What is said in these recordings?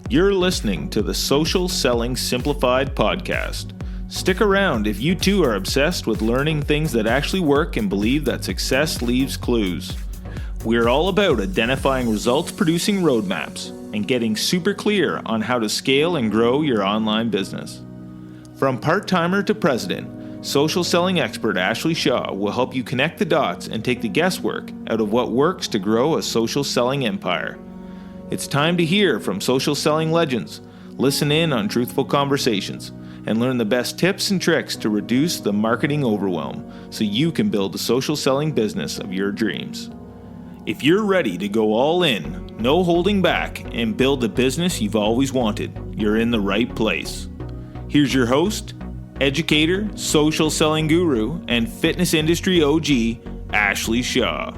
You're listening to the Social Selling Simplified podcast. Stick around if you too are obsessed with learning things that actually work and believe that success leaves clues. We're all about identifying results-producing roadmaps and getting super clear on how to scale and grow your online business. From part-timer to president, social selling expert Ashley Shaw will help you connect the dots and take the guesswork out of what works to grow a social selling empire. It's time to hear from social selling legends, listen in on truthful conversations, and learn the best tips and tricks to reduce the marketing overwhelm so you can build the social selling business of your dreams. If you're ready to go all in, no holding back, and build the business you've always wanted, you're in the right place. Here's your host, educator, social selling guru, and fitness industry OG, Ashley Shaw.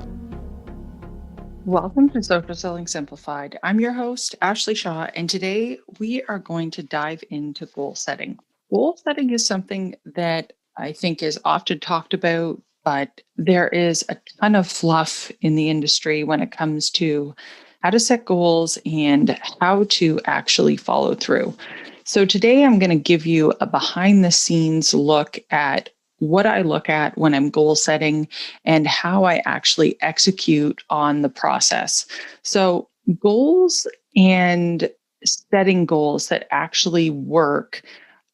Welcome to Social Selling Simplified. I'm your host, Ashley Shaw, and today we are going to dive into goal setting. Goal setting is something that I think is often talked about, but there is a ton of fluff in the industry when it comes to how to set goals and how to actually follow through. So today I'm going to give you a behind the scenes look at what I look at when I'm goal setting and how I actually execute on the process. So goals and setting goals that actually work,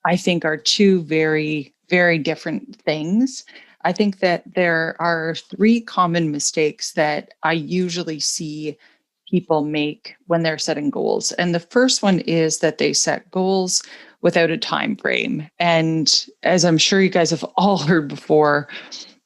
I think, are two very, very different things. I think that there are three common mistakes that I usually see people make when they're setting goals. And the first one is that they set goals without a time frame. And as I'm sure you guys have all heard before,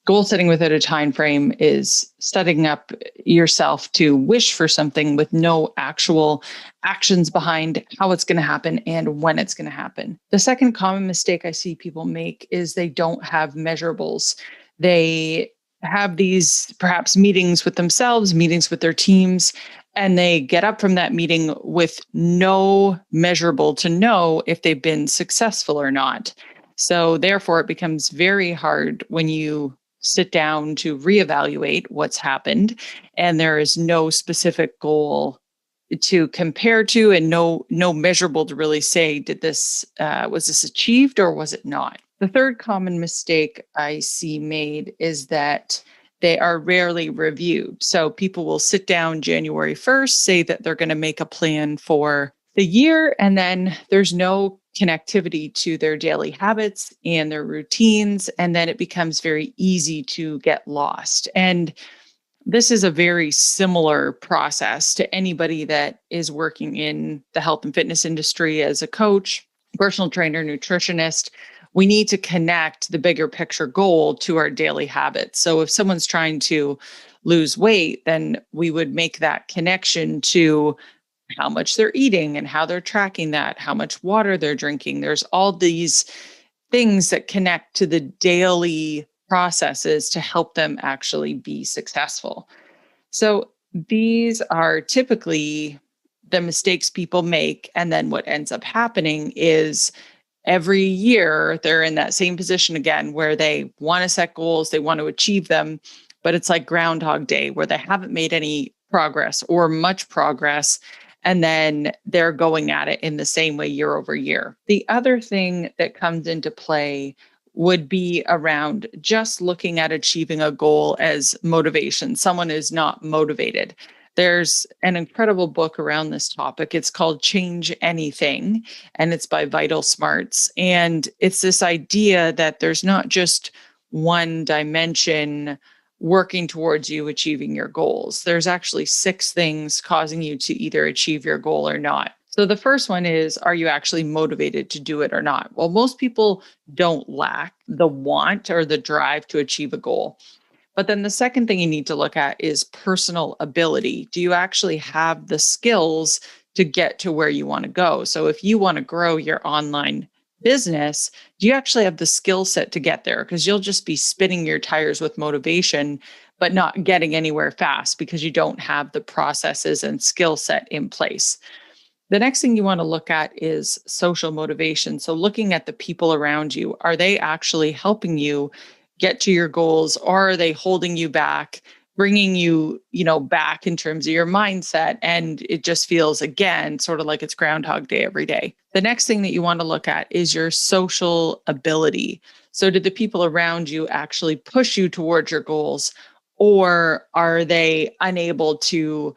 goal setting without a time frame is setting up yourself to wish for something with no actual actions behind how it's going to happen and when it's going to happen. The second common mistake I see people make is they don't have measurables. They have these perhaps meetings with themselves, meetings with their teams, and they get up from that meeting with no measurable to know if they've been successful or not. So therefore, it becomes very hard when you sit down to reevaluate what's happened, and there is no specific goal to compare to and no measurable to really say, did this was this achieved or was it not? The third common mistake I see made is that they are rarely reviewed. So people will sit down January 1st, say that they're going to make a plan for the year, and then there's no connectivity to their daily habits and their routines, and then it becomes very easy to get lost. And this is a very similar process to anybody that is working in the health and fitness industry as a coach, personal trainer, nutritionist. We need to connect the bigger picture goal to our daily habits. So if someone's trying to lose weight, then we would make that connection to how much they're eating and how they're tracking that, how much water they're drinking. There's all these things that connect to the daily processes to help them actually be successful. So these are typically the mistakes people make. And then what ends up happening is every year they're in that same position again, where they want to set goals, they want to achieve them, but it's like Groundhog Day where they haven't made any progress or much progress. And then they're going at it in the same way year over year. The other thing that comes into play would be around just looking at achieving a goal as motivation. Someone is not motivated. There's an incredible book around this topic. It's called Change Anything, and it's by Vital Smarts. And it's this idea that there's not just one dimension working towards you achieving your goals. There's actually 6 things causing you to either achieve your goal or not. So the first one is, are you actually motivated to do it or not? Well, most people don't lack the want or the drive to achieve a goal. But then the second thing you need to look at is personal ability. Do you actually have the skills to get to where you want to go? So if you want to grow your online business, do you actually have the skill set to get there? Because you'll just be spinning your tires with motivation, but not getting anywhere fast because you don't have the processes and skill set in place. The next thing you want to look at is social motivation. So looking at the people around you, are they actually helping you get to your goals, or are they holding you back bringing you, back in terms of your mindset. And it just feels, again, sort of like it's Groundhog Day every day. The next thing that you want to look at is your social ability. So, did the people around you actually push you towards your goals, or are they unable to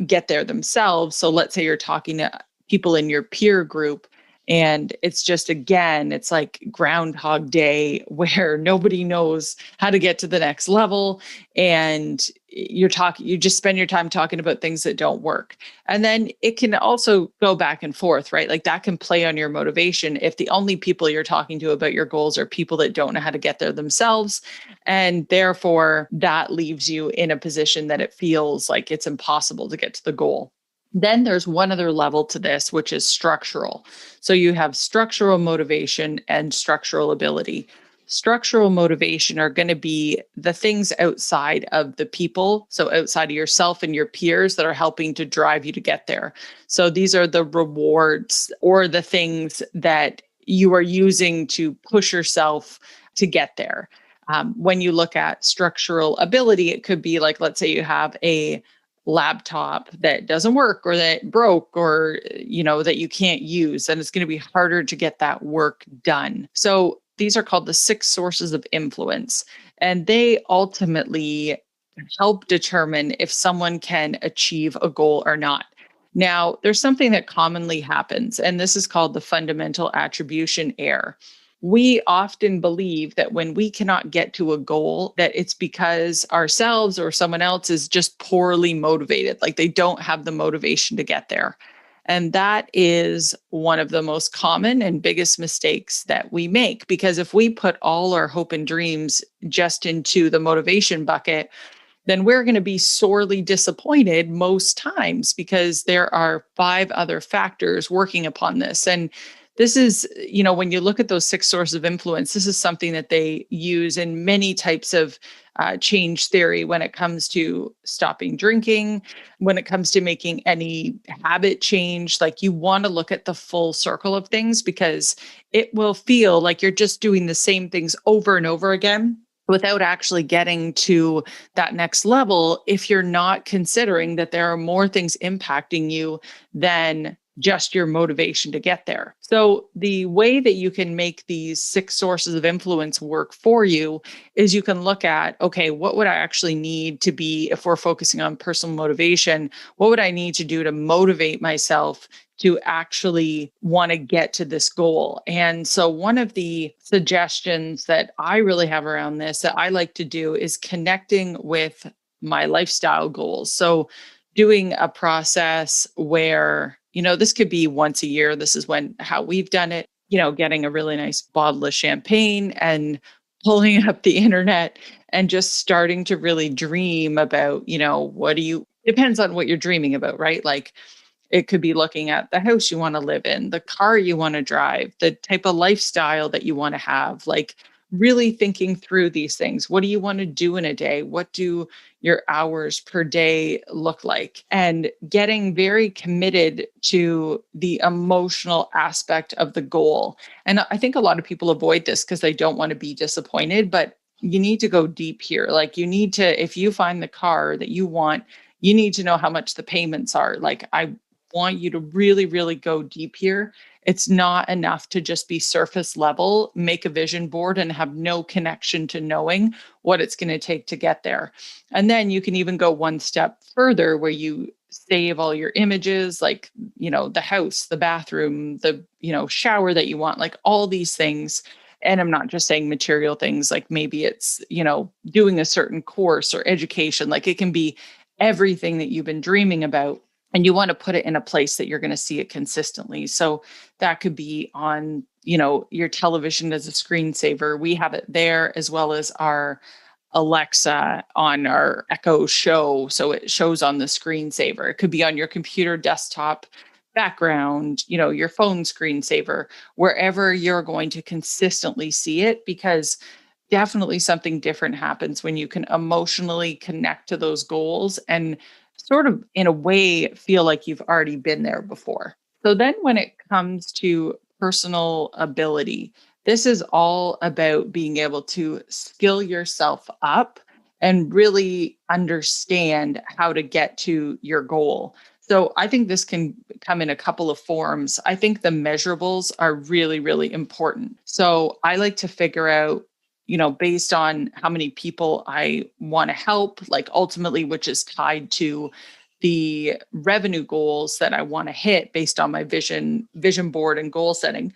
get there themselves? So, let's say you're talking to people in your peer group. And it's just, again, it's like Groundhog Day where nobody knows how to get to the next level. And you just spend your time talking about things that don't work. And then it can also go back and forth, right? Like that can play on your motivation if the only people you're talking to about your goals are people that don't know how to get there themselves. And therefore, that leaves you in a position that it feels like it's impossible to get to the goal. Then there's one other level to this, which is structural. So you have structural motivation and structural ability. Structural motivation are going to be the things outside of the people, so outside of yourself and your peers that are helping to drive you to get there. So these are the rewards or the things that you are using to push yourself to get there. When you look at structural ability, it could be like, let's say you have a laptop that doesn't work or that broke or that you can't use, and it's going to be harder to get that work done. So these are called the 6 sources of influence, and they ultimately help determine if someone can achieve a goal or not. Now, there's something that commonly happens, and this is called the fundamental attribution error. We often believe that when we cannot get to a goal, that it's because ourselves or someone else is just poorly motivated, like they don't have the motivation to get there. And that is one of the most common and biggest mistakes that we make, because if we put all our hope and dreams just into the motivation bucket, then we're going to be sorely disappointed most times because there are 5 other factors working upon this. And this is, when you look at those 6 sources of influence, this is something that they use in many types of change theory when it comes to stopping drinking, when it comes to making any habit change. Like you want to look at the full circle of things because it will feel like you're just doing the same things over and over again without actually getting to that next level if you're not considering that there are more things impacting you than just your motivation to get there. So the way that you can make these 6 sources of influence work for you is you can look at, okay, what would I actually need to be, if we're focusing on personal motivation, what would I need to do to motivate myself to actually want to get to this goal? And so one of the suggestions that I really have around this that I like to do is connecting with my lifestyle goals. So doing a process where, this could be once a year. This is how we've done it, getting a really nice bottle of champagne and pulling up the internet and just starting to really dream about, depends on what you're dreaming about, right? Like it could be looking at the house you want to live in, the car you want to drive, the type of lifestyle that you want to have, like really thinking through these things. What do you want to do in a day? What do your hours per day look like? And getting very committed to the emotional aspect of the goal. And I think a lot of people avoid this because they don't want to be disappointed, but you need to go deep here. Like you need to, if you find the car that you want, you need to know how much the payments are. Like I want you to really, really go deep here. It's not enough to just be surface level, make a vision board and have no connection to knowing what it's going to take to get there. And then you can even go one step further where you save all your images, like, the house, the bathroom, the, shower that you want, like all these things. And I'm not just saying material things, like maybe it's, doing a certain course or education, like it can be everything that you've been dreaming about. And you want to put it in a place that you're going to see it consistently. So that could be on, your television as a screensaver. We have it there, as well as our Alexa on our Echo Show. So it shows on the screensaver. It could be on your computer desktop background, your phone screensaver, wherever you're going to consistently see it, because definitely something different happens when you can emotionally connect to those goals and sort of in a way feel like you've already been there before. So then when it comes to personal ability, this is all about being able to skill yourself up and really understand how to get to your goal. So I think this can come in a couple of forms. I think the measurables are really, really important. So I like to figure out, based on how many people I want to help, like ultimately, which is tied to the revenue goals that I want to hit based on my vision board and goal setting,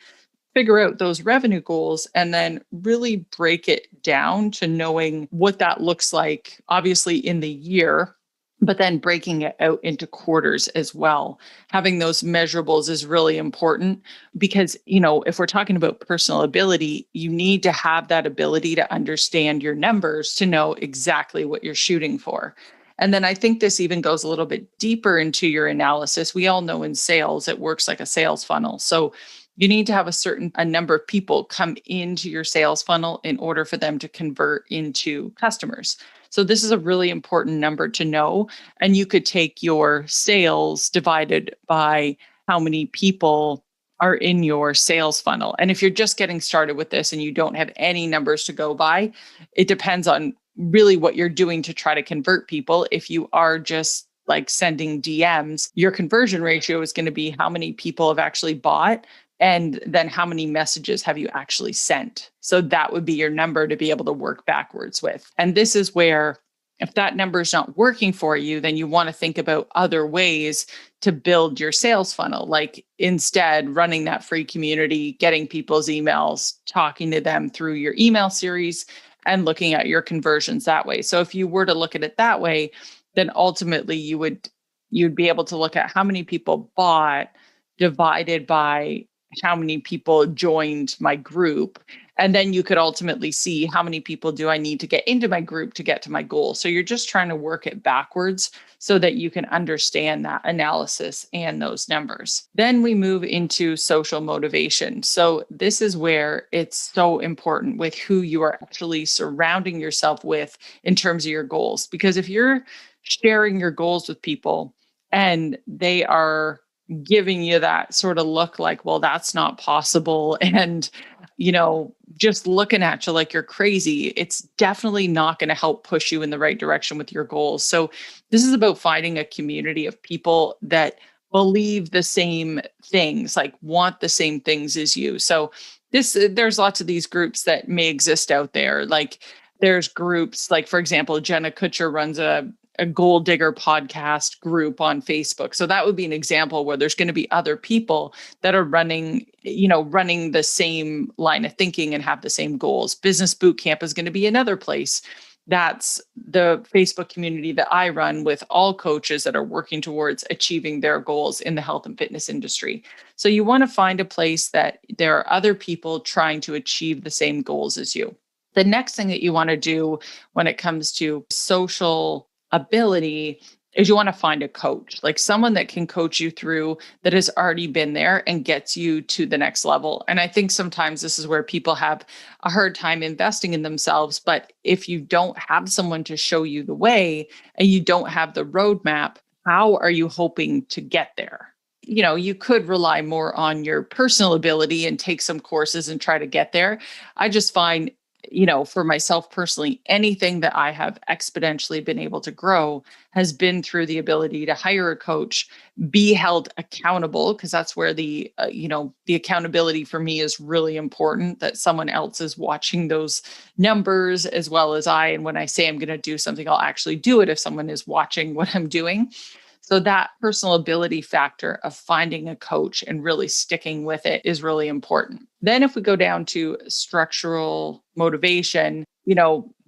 figure out those revenue goals and then really break it down to knowing what that looks like, obviously in the year, but then breaking it out into quarters as well. Having those measurables is really important because, if we're talking about personal ability, you need to have that ability to understand your numbers to know exactly what you're shooting for. And then I think this even goes a little bit deeper into your analysis. We all know in sales, it works like a sales funnel. So you need to have a number of people come into your sales funnel in order for them to convert into customers. So this is a really important number to know. And you could take your sales divided by how many people are in your sales funnel. And if you're just getting started with this and you don't have any numbers to go by, it depends on really what you're doing to try to convert people. If you are just like sending DMs, your conversion ratio is going to be how many people have actually bought and then how many messages have you actually sent? So that would be your number to be able to work backwards with. And this is where, if that number is not working for you, then you want to think about other ways to build your sales funnel, like instead running that free community, getting people's emails, talking to them through your email series, and looking at your conversions that way. So if you were to look at it that way, then ultimately you'd be able to look at how many people bought divided by how many people joined my group. And then you could ultimately see how many people do I need to get into my group to get to my goal. So you're just trying to work it backwards so that you can understand that analysis and those numbers. Then we move into social motivation. So this is where it's so important with who you are actually surrounding yourself with in terms of your goals. Because if you're sharing your goals with people and they are giving you that sort of look like, well, that's not possible. And, just looking at you like you're crazy, it's definitely not going to help push you in the right direction with your goals. So this is about finding a community of people that believe the same things, like want the same things as you. So there's lots of these groups that may exist out there. Like there's groups like, for example, Jenna Kutcher runs a goal digger podcast group on Facebook. So that would be an example where there's going to be other people that are running the same line of thinking and have the same goals. Business Boot Camp is going to be another place. That's the Facebook community that I run with all coaches that are working towards achieving their goals in the health and fitness industry. So you want to find a place that there are other people trying to achieve the same goals as you. The next thing that you want to do when it comes to social ability is you want to find a coach, like someone that can coach you through that has already been there and gets you to the next level. And I think sometimes this is where people have a hard time investing in themselves. But if you don't have someone to show you the way and you don't have the roadmap, how are you hoping to get there? You could rely more on your personal ability and take some courses and try to get there. I just find for myself personally, anything that I have exponentially been able to grow has been through the ability to hire a coach, be held accountable, because that's where the accountability for me is really important, that someone else is watching those numbers as well as I. And when I say I'm going to do something, I'll actually do it if someone is watching what I'm doing. So that personal ability factor of finding a coach and really sticking with it is really important. Then if we go down to structural motivation,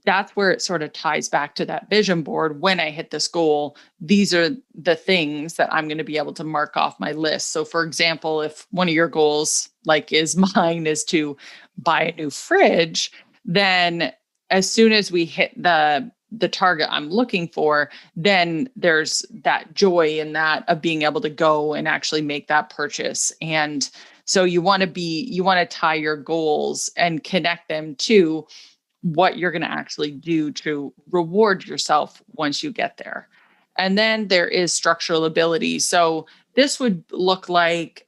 that's where it sort of ties back to that vision board. When I hit this goal, these are the things that I'm going to be able to mark off my list. So for example, if one of your goals, like is mine, is to buy a new fridge, then as soon as we hit the target I'm looking for, then there's that joy in that of being able to go and actually make that purchase. And so you want to tie your goals and connect them to what you're going to actually do to reward yourself once you get there. And then there is structural ability. So this would look like,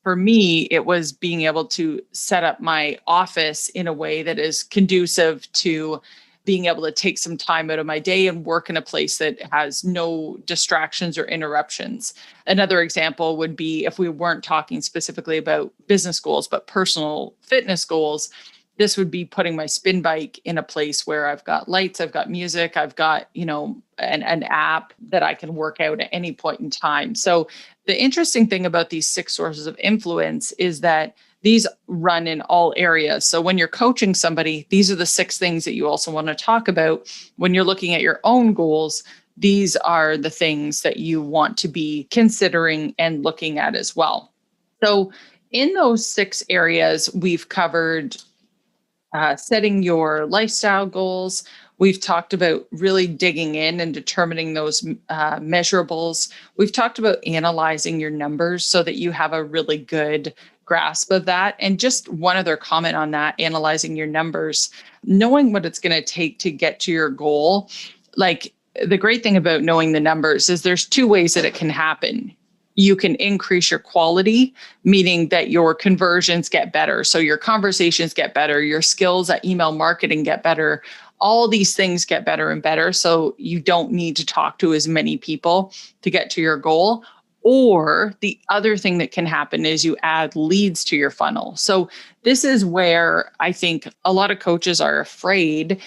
for me, it was being able to set up my office in a way that is conducive to being able to take some time out of my day and work in a place that has no distractions or interruptions. Another example would be if we weren't talking specifically about business goals, but personal fitness goals. This would be putting my spin bike in a place where I've got lights, I've got music, I've got, an app that I can work out at any point in time. So the interesting thing about these 6 sources of influence is that these run in all areas. So when you're coaching somebody, these are the 6 things that you also want to talk about. When you're looking at your own goals, these are the things that you want to be considering and looking at as well. So in those 6 areas, we've covered setting your lifestyle goals. We've talked about really digging in and determining those measurables. We've talked about analyzing your numbers so that you have a really good grasp of that. And just one other comment on that, analyzing your numbers, knowing what it's going to take to get to your goal. Like, the great thing about knowing the numbers is there's 2 ways that it can happen. You can increase your quality, meaning that your conversions get better. So your conversations get better, your skills at email marketing get better. All these things get better and better. So you don't need to talk to as many people to get to your goal. Or the other thing that can happen is you add leads to your funnel. So this is where I think a lot of coaches are afraid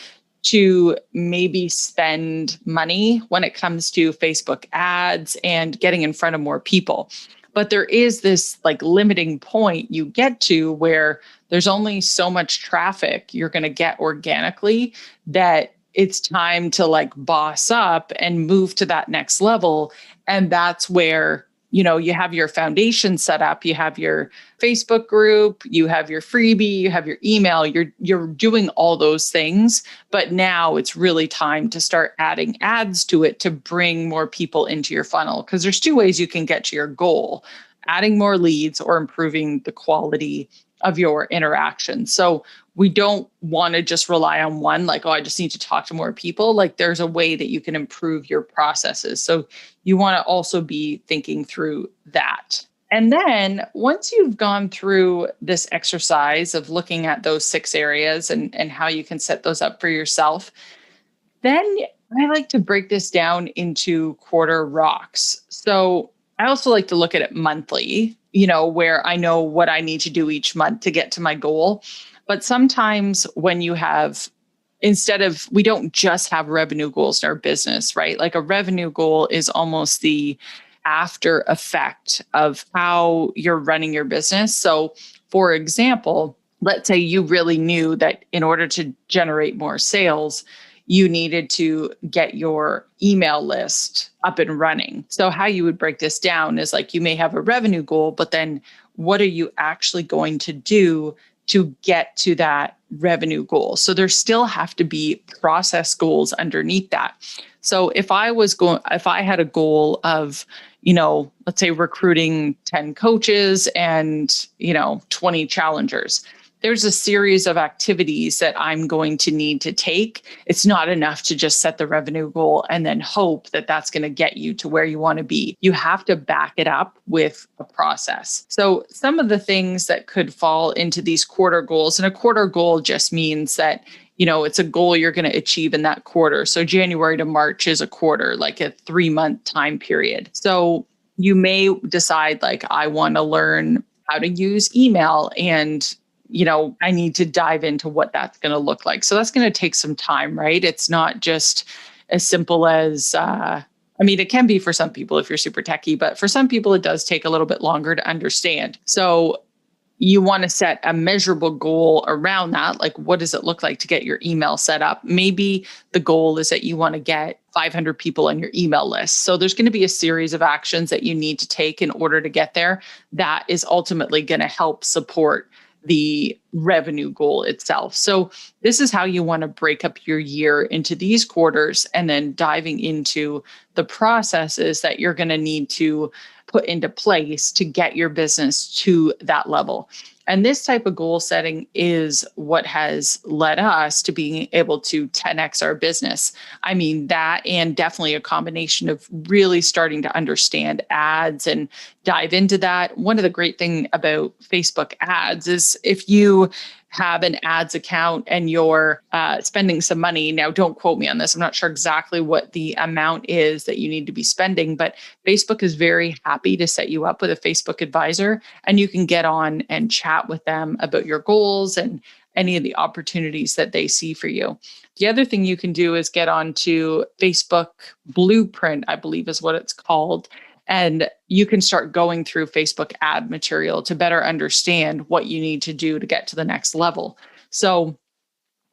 to maybe spend money when it comes to Facebook ads and getting in front of more people. But there is this like limiting point you get to where there's only so much traffic you're going to get organically that it's time to like boss up and move to that next level. And that's where, you have your foundation set up, you have your Facebook group, you have your freebie, you have your email, you're doing all those things. But now it's really time to start adding ads to it to bring more people into your funnel. Because there's 2 ways you can get to your goal: adding more leads or improving the quality of your interaction. So we don't want to just rely on one, like, oh, I just need to talk to more people. Like, there's a way that you can improve your processes. So you want to also be thinking through that. And then once you've gone through this exercise of looking at those 6 areas and how you can set those up for yourself, then I like to break this down into quarter rocks. So I also like to look at it monthly, where I know what I need to do each month to get to my goal. But sometimes when you have, we don't just have revenue goals in our business, right? Like, a revenue goal is almost the after effect of how you're running your business. So for example, let's say you really knew that in order to generate more sales, you needed to get your email list up and running. So how you would break this down is like, you may have a revenue goal, but then what are you actually going to do to get to that revenue goal? So there still have to be process goals underneath that. So if I had a goal of, let's say recruiting 10 coaches and, 20 challengers, there's a series of activities that I'm going to need to take. It's not enough to just set the revenue goal and then hope that that's going to get you to where you want to be. You have to back it up with a process. So some of the things that could fall into these quarter goals, and a quarter goal just means that, it's a goal you're going to achieve in that quarter. So January to March is a quarter, like a 3-month time period. So you may decide, like, I want to learn how to use email, and I need to dive into what that's going to look like. So that's going to take some time, right? It's not just as simple as, it can be for some people if you're super techie, but for some people, it does take a little bit longer to understand. So you want to set a measurable goal around that. Like, what does it look like to get your email set up? Maybe the goal is that you want to get 500 people on your email list. So there's going to be a series of actions that you need to take in order to get there. That is ultimately going to help support the revenue goal itself. So this is how you want to break up your year into these quarters, and then diving into the processes that you're going to need to put into place to get your business to that level. And this type of goal setting is what has led us to being able to 10x our business. That, and definitely a combination of really starting to understand ads and dive into that. One of the great things about Facebook ads is if you have an ads account and you're spending some money. Now, don't quote me on this. I'm not sure exactly what the amount is that you need to be spending, but Facebook is very happy to set you up with a Facebook advisor, and you can get on and chat with them about your goals and any of the opportunities that they see for you. The other thing you can do is get onto Facebook Blueprint, I believe is what it's called. And you can start going through Facebook ad material to better understand what you need to do to get to the next level. So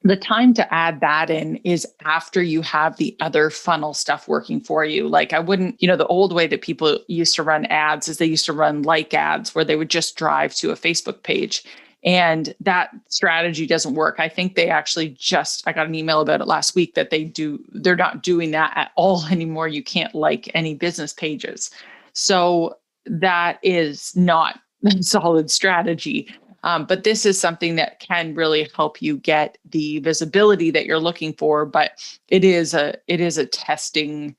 the time to add that in is after you have the other funnel stuff working for you. Like I wouldn't, the old way that people used to run ads is they used to run like ads where they would just drive to a Facebook page. And that strategy doesn't work. I think they actually I got an email about it last week that they're not doing that at all anymore. You can't like any business pages. So that is not a solid strategy. But this is something that can really help you get the visibility that you're looking for. But it is a testing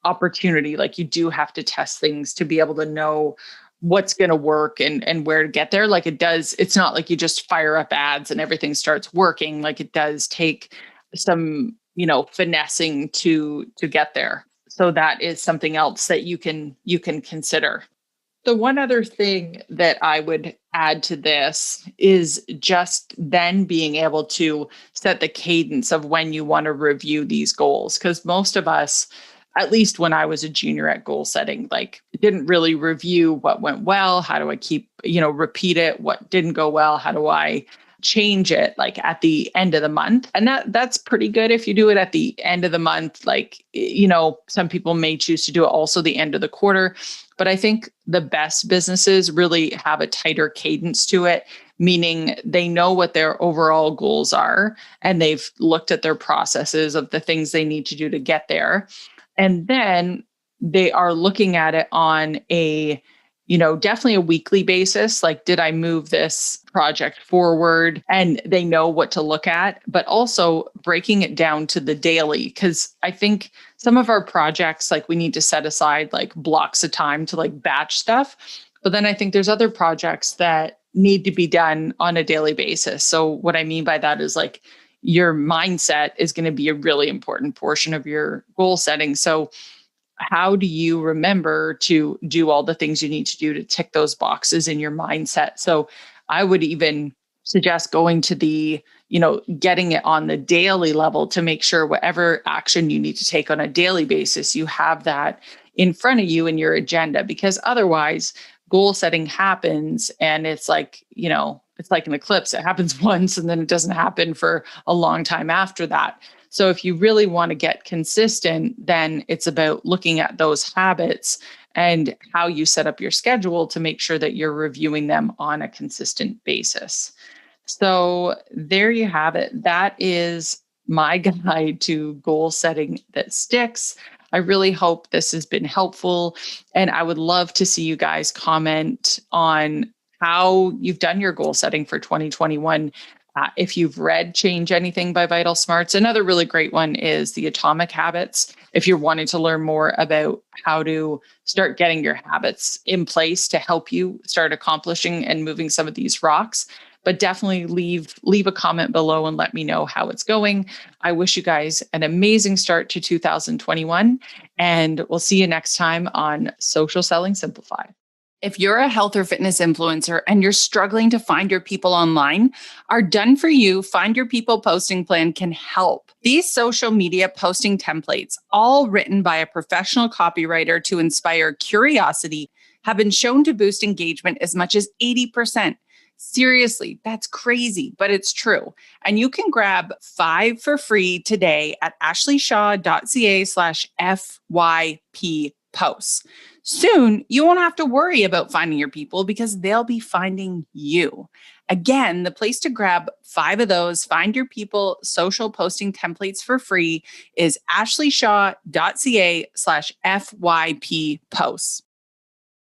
opportunity. Like you do have to test things to be able to know what's going to work and where to get there. Like it's not like you just fire up ads and everything starts working. Like it does take some, finessing to get there. So that is something else that you can consider. The one other thing that I would add to this is just then being able to set the cadence of when you want to review these goals. Because most of us, at least when I was a junior at goal setting, like didn't really review what went well. How do I repeat it? What didn't go well? How do I change it like at the end of the month? And that's pretty good if you do it at the end of the month. Like, some people may choose to do it also the end of the quarter. But I think the best businesses really have a tighter cadence to it, meaning they know what their overall goals are and they've looked at their processes of the things they need to do to get there. And then they are looking at it on a, definitely a weekly basis. Like, did I move this project forward? And they know what to look at, but also breaking it down to the daily. Because I think some of our projects, like we need to set aside like blocks of time to like batch stuff. But then I think there's other projects that need to be done on a daily basis. So what I mean by that is like, your mindset is going to be a really important portion of your goal setting. So how do you remember to do all the things you need to do to tick those boxes in your mindset? So I would even suggest going to getting it on the daily level to make sure whatever action you need to take on a daily basis, you have that in front of you in your agenda, because otherwise goal setting happens and it's like, it's like an eclipse. It happens once and then it doesn't happen for a long time after that. So if you really want to get consistent, then it's about looking at those habits and how you set up your schedule to make sure that you're reviewing them on a consistent basis. So there you have it. That is my guide to goal setting that sticks. I really hope this has been helpful. And I would love to see you guys comment on how you've done your goal setting for 2021. If you've read Change Anything by Vital Smarts, another really great one is the Atomic Habits. If you're wanting to learn more about how to start getting your habits in place to help you start accomplishing and moving some of these rocks, but definitely leave a comment below and let me know how it's going. I wish you guys an amazing start to 2021, and we'll see you next time on Social Selling Simplified. If you're a health or fitness influencer and you're struggling to find your people online, our Done For You Find Your People posting plan can help. These social media posting templates, all written by a professional copywriter to inspire curiosity, have been shown to boost engagement as much as 80%. Seriously, that's crazy, but it's true. And you can grab 5 for free today at ashleyshaw.ca/FYP posts. Soon, you won't have to worry about finding your people because they'll be finding you. Again, the place to grab 5 of those Find Your People social posting templates for free is ashleyshaw.ca/FYP posts.